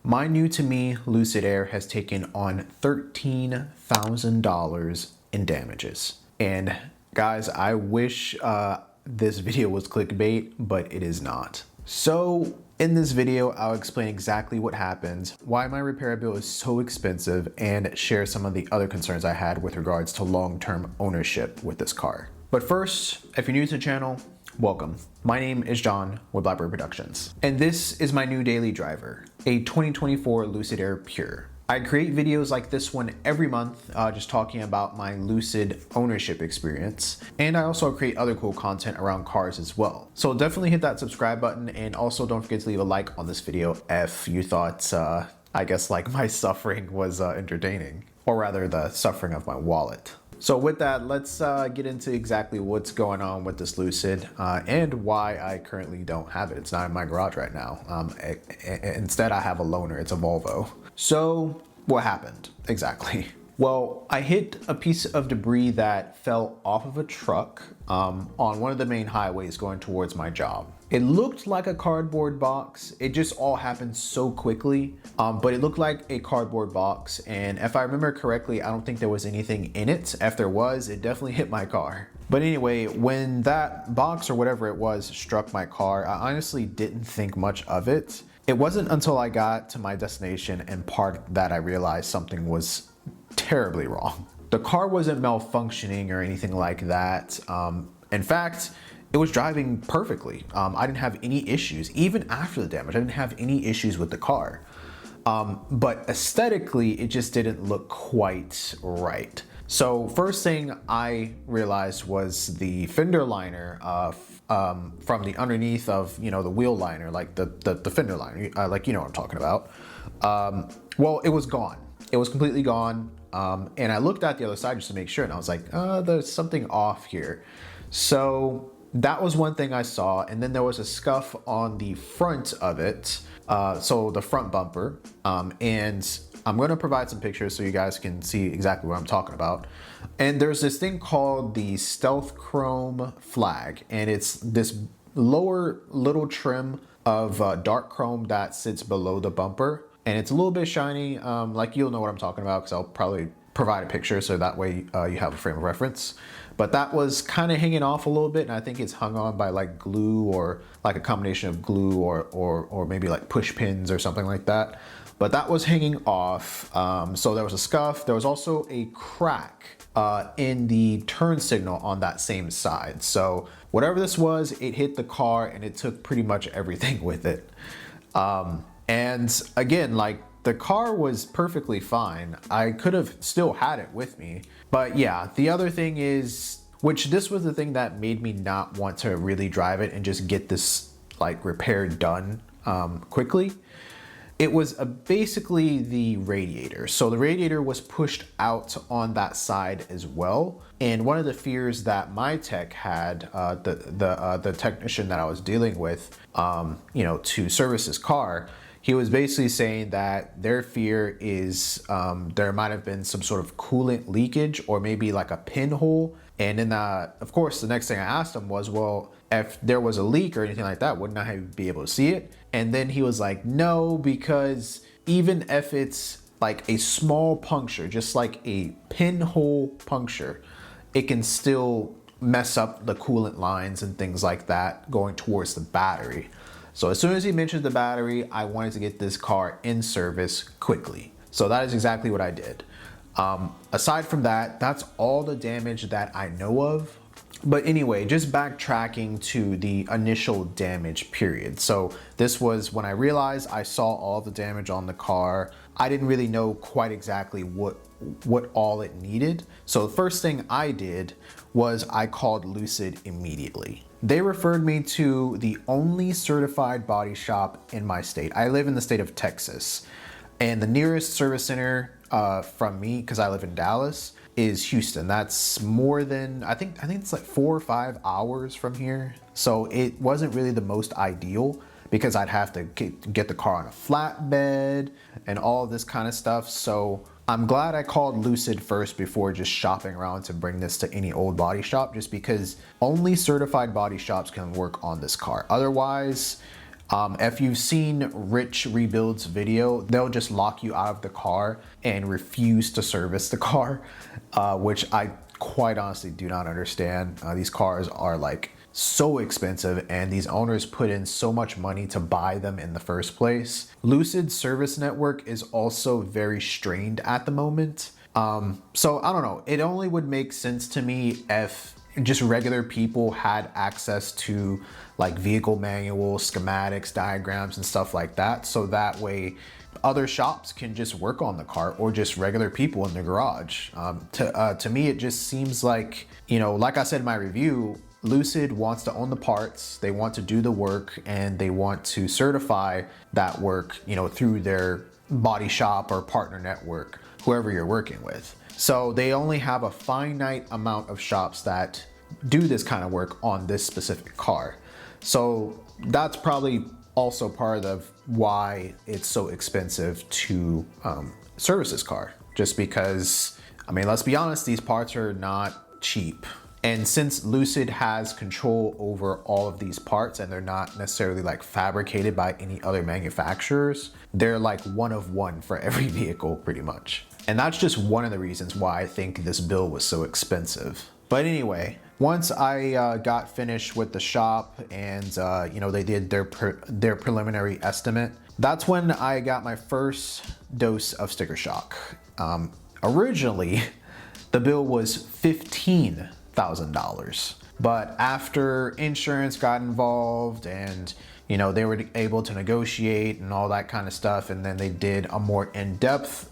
My new to me Lucid Air has taken on $13,000 in damages. And guys, I wish this video was clickbait, but it is not. So in this video, I'll explain exactly what happened, why my repair bill is so expensive, and share some of the other concerns I had with regards to long-term ownership with this car. But first, if you're new to the channel, welcome. My name is John with Blackbird Productions, and this is my new daily driver, a 2024 Lucid Air Pure. I create videos like this one every month, just talking about my Lucid ownership experience, and I also create other cool content around cars as well. So definitely hit that subscribe button, and also don't forget to leave a like on this video if you thought, I guess, like my suffering was entertaining, or rather the suffering of my wallet. So with that, let's get into exactly what's going on with this Lucid and why I currently don't have it. It's not in my garage right now. Instead, I have a loaner. It's a Volvo. So what happened exactly? Well, I hit a piece of debris that fell off of a truck on one of the main highways going towards my job. It looked like a cardboard box. It just all happened so quickly, but it looked like a cardboard box. And if I remember correctly, I don't think there was anything in it. If there was, it definitely hit my car. But anyway, when that box or whatever it was struck my car, I honestly didn't think much of it. It wasn't until I got to my destination and parked that I realized something was terribly wrong. The car wasn't malfunctioning or anything like that. In fact, it was driving perfectly. I didn't have any issues. Even after the damage, I didn't have any issues with the car. But aesthetically, it just didn't look quite right. So first thing I realized was the fender liner from the underneath of, you know, the wheel liner, like the fender liner, like, you know what I'm talking about. Well, it was gone. It was completely gone. And I looked at the other side just to make sure, and I was like, there's something off here. So that was one thing I saw. And then there was a scuff on the front of it. So the front bumper. And I'm going to provide some pictures so you guys can see exactly what I'm talking about. And there's this thing called the stealth chrome flag. And it's this lower little trim of dark chrome that sits below the bumper. And it's a little bit shiny, like you'll know what I'm talking about because I'll probably provide a picture so that way you have a frame of reference. But that was kind of hanging off a little bit, and I think it's hung on by like glue or like a combination of glue or maybe like push pins or something like that. But that was hanging off. So there was a scuff. There was also a crack in the turn signal on that same side. So whatever this was, it hit the car and it took pretty much everything with it. And again, like, the car was perfectly fine. I could have still had it with me. But yeah, the other thing is, which this was the thing that made me not want to really drive it and just get this like repair done quickly. It was basically the radiator. So the radiator was pushed out on that side as well. And one of the fears that my tech had, the technician that I was dealing with, you know, to service his car, he was basically saying that their fear is there might have been some sort of coolant leakage or maybe like a pinhole. And then, of course, the next thing I asked him was, well, if there was a leak or anything like that, wouldn't I be able to see it? And then he was like, no, because even if it's like a small puncture, just like a pinhole puncture, it can still mess up the coolant lines and things like that going towards the battery. So as soon as he mentioned the battery, I wanted to get this car in service quickly. So that is exactly what I did. Aside from that, that's all the damage that I know of. But anyway, just backtracking to the initial damage period. So this was when I realized I saw all the damage on the car. I didn't really know quite exactly what all it needed. So the first thing I did was I called Lucid immediately. They referred me to the only certified body shop in my state. I live in the state of Texas, and the nearest service center from me, because I live in Dallas, is Houston. That's more than, I think it's like 4 or 5 hours from here. So it wasn't really the most ideal because I'd have to get the car on a flatbed and all of this kind of stuff. So I'm glad I called Lucid first before just shopping around to bring this to any old body shop, just because only certified body shops can work on this car. Otherwise, If you've seen Rich Rebuild's video, they'll just lock you out of the car and refuse to service the car, which I quite honestly do not understand. These cars are like so expensive, and these owners put in so much money to buy them in the first place. Lucid's service network is also very strained at the moment. So I don't know, it only would make sense to me if just regular people had access to like vehicle manuals, schematics, diagrams, and stuff like that. So that way other shops can just work on the car, or just regular people in the garage. To me, it just seems like, you know, like I said in my review, Lucid wants to own the parts, they want to do the work, and they want to certify that work, you know, through their body shop or partner network, whoever you're working with. So they only have a finite amount of shops that do this kind of work on this specific car. So that's probably also part of why it's so expensive to service this car. Just because, I mean, let's be honest, these parts are not cheap. And since Lucid has control over all of these parts, and they're not necessarily like fabricated by any other manufacturers, they're like one of one for every vehicle pretty much. And that's just one of the reasons why I think this bill was so expensive. But anyway, once I got finished with the shop and you know, they did their preliminary estimate, that's when I got my first dose of sticker shock. Originally, the bill was $15,000, but after insurance got involved and, you know, they were able to negotiate and all that kind of stuff, and then they did a more in-depth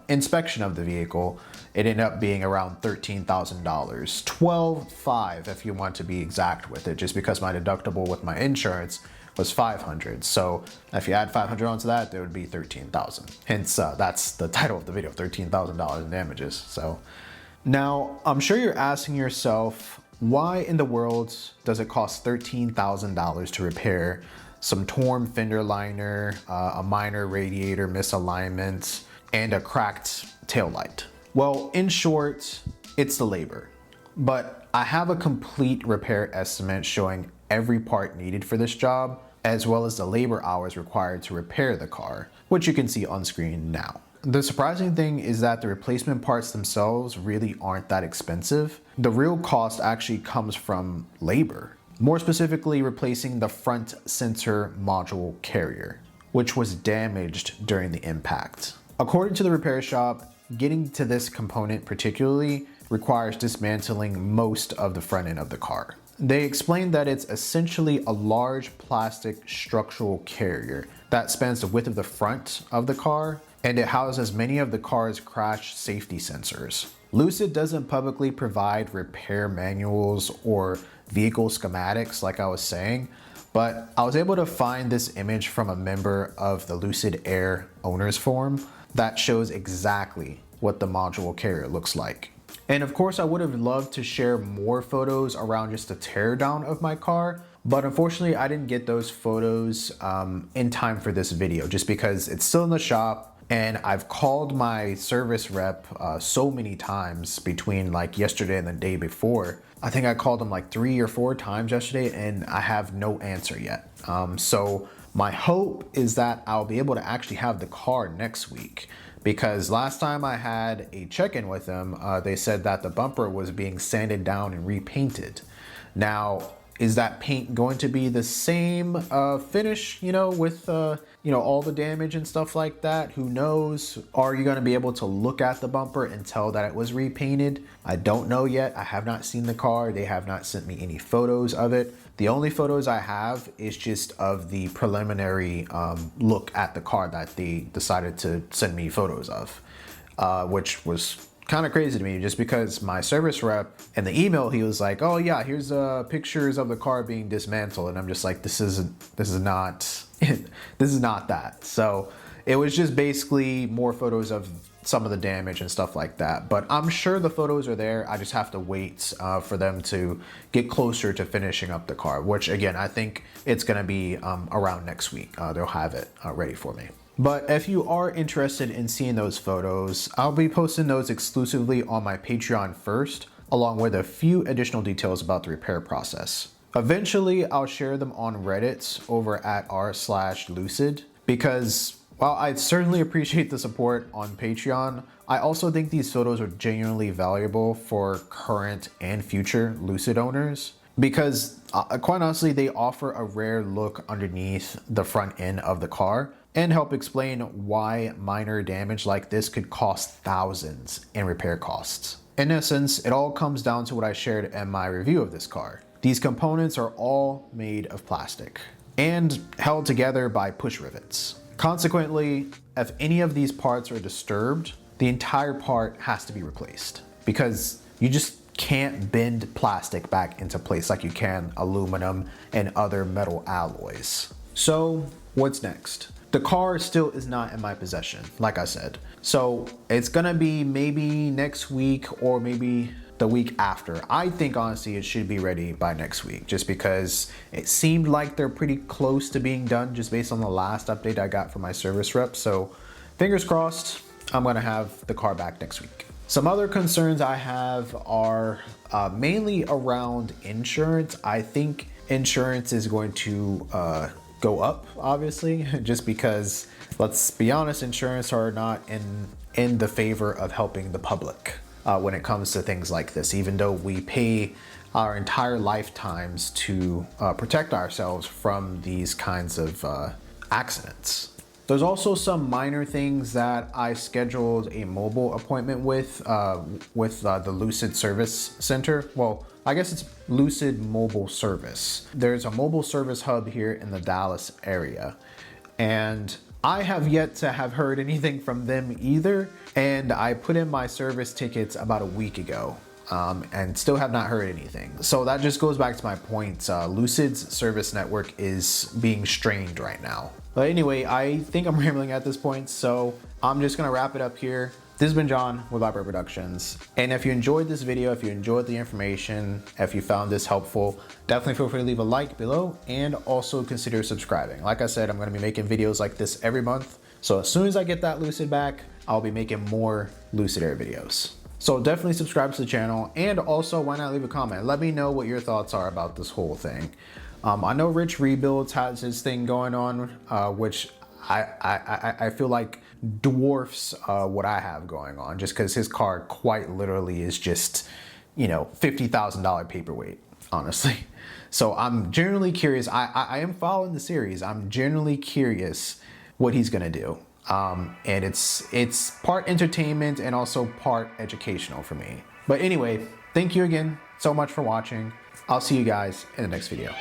inspection of the vehicle, it ended up being around $13,000, $12,500 if you want to be exact with it, just because my deductible with my insurance was $500. So if you add $500 onto that, there would be $13,000. Hence, that's the title of the video, $13,000 in damages. So now I'm sure you're asking yourself, why in the world does it cost $13,000 to repair some torn fender liner, a minor radiator misalignment, and a cracked taillight? Well, in short, it's the labor. But I have a complete repair estimate showing every part needed for this job, as well as the labor hours required to repair the car, which you can see on screen now. The surprising thing is that the replacement parts themselves really aren't that expensive. The real cost actually comes from labor. More specifically, replacing the front sensor module carrier, which was damaged during the impact. According to the repair shop, getting to this component particularly requires dismantling most of the front end of the car. They explained that it's essentially a large plastic structural carrier that spans the width of the front of the car, and it houses many of the car's crash safety sensors. Lucid doesn't publicly provide repair manuals or vehicle schematics like I was saying, but I was able to find this image from a member of the Lucid Air owners forum that shows exactly what the module carrier looks like. And of course, I would have loved to share more photos around just the teardown of my car, but unfortunately I didn't get those photos in time for this video, just because it's still in the shop, and I've called my service rep so many times between like yesterday and the day before. I think I called them like 3 or 4 times yesterday, and I have no answer yet. So my hope is that I'll be able to actually have the car next week, because last time I had a check-in with them, they said that the bumper was being sanded down and repainted. Now, is that paint going to be the same finish, you know, with you know, all the damage and stuff like that? Who knows? Are you going to be able to look at the bumper and tell that it was repainted? I don't know yet. I have not seen the car. They have not sent me any photos of it. The only photos I have is just of the preliminary look at the car that they decided to send me photos of, which was kind of crazy to me, just because my service rep in the email, he was like, oh yeah, here's pictures of the car being dismantled, and I'm just like, this is not this is not that. So it was just basically more photos of some of the damage and stuff like that, but I'm sure the photos are there. I just have to wait for them to get closer to finishing up the car, which again, I think it's gonna be around next week. They'll have it ready for me. But if you are interested in seeing those photos, I'll be posting those exclusively on my Patreon first, along with a few additional details about the repair process. Eventually, I'll share them on Reddit over at r/Lucid because while I certainly appreciate the support on Patreon, I also think these photos are genuinely valuable for current and future Lucid owners because quite honestly, they offer a rare look underneath the front end of the car and help explain why minor damage like this could cost thousands in repair costs. In essence, it all comes down to what I shared in my review of this car. These components are all made of plastic and held together by push rivets. Consequently, if any of these parts are disturbed, the entire part has to be replaced because you just can't bend plastic back into place like you can aluminum and other metal alloys. So what's next? The car still is not in my possession, like I said. So it's gonna be maybe next week or maybe the week after. I think honestly it should be ready by next week just because it seemed like they're pretty close to being done just based on the last update I got from my service rep. So fingers crossed, I'm gonna have the car back next week. Some other concerns I have are mainly around insurance. I think insurance is going to go up, obviously, just because, let's be honest, insurance are not in the favor of helping the public when it comes to things like this, even though we pay our entire lifetimes to protect ourselves from these kinds of accidents. There's also some minor things that I scheduled a mobile appointment with the Lucid Service Center. Well, I guess it's Lucid Mobile Service. There's a mobile service hub here in the Dallas area, and I have yet to have heard anything from them either. And I put in my service tickets about a week ago and still have not heard anything. So that just goes back to my point. Lucid's service network is being strained right now. But anyway, I think I'm rambling at this point, so I'm just gonna wrap it up here. This has been John with Blackbird Productions. And if you enjoyed this video, if you enjoyed the information, if you found this helpful, definitely feel free to leave a like below and also consider subscribing. Like I said, I'm gonna be making videos like this every month. So as soon as I get that Lucid back, I'll be making more Lucid Air videos. So definitely subscribe to the channel, and also why not leave a comment? Let me know what your thoughts are about this whole thing. I know Rich Rebuilds has his thing going on, which I feel like dwarfs what I have going on, just because his car quite literally is just, you know, $50,000 paperweight, honestly. So I'm genuinely curious. I am following the series. I'm genuinely curious what he's gonna do. And it's part entertainment and also part educational for me. But anyway, thank you again so much for watching. I'll see you guys in the next video.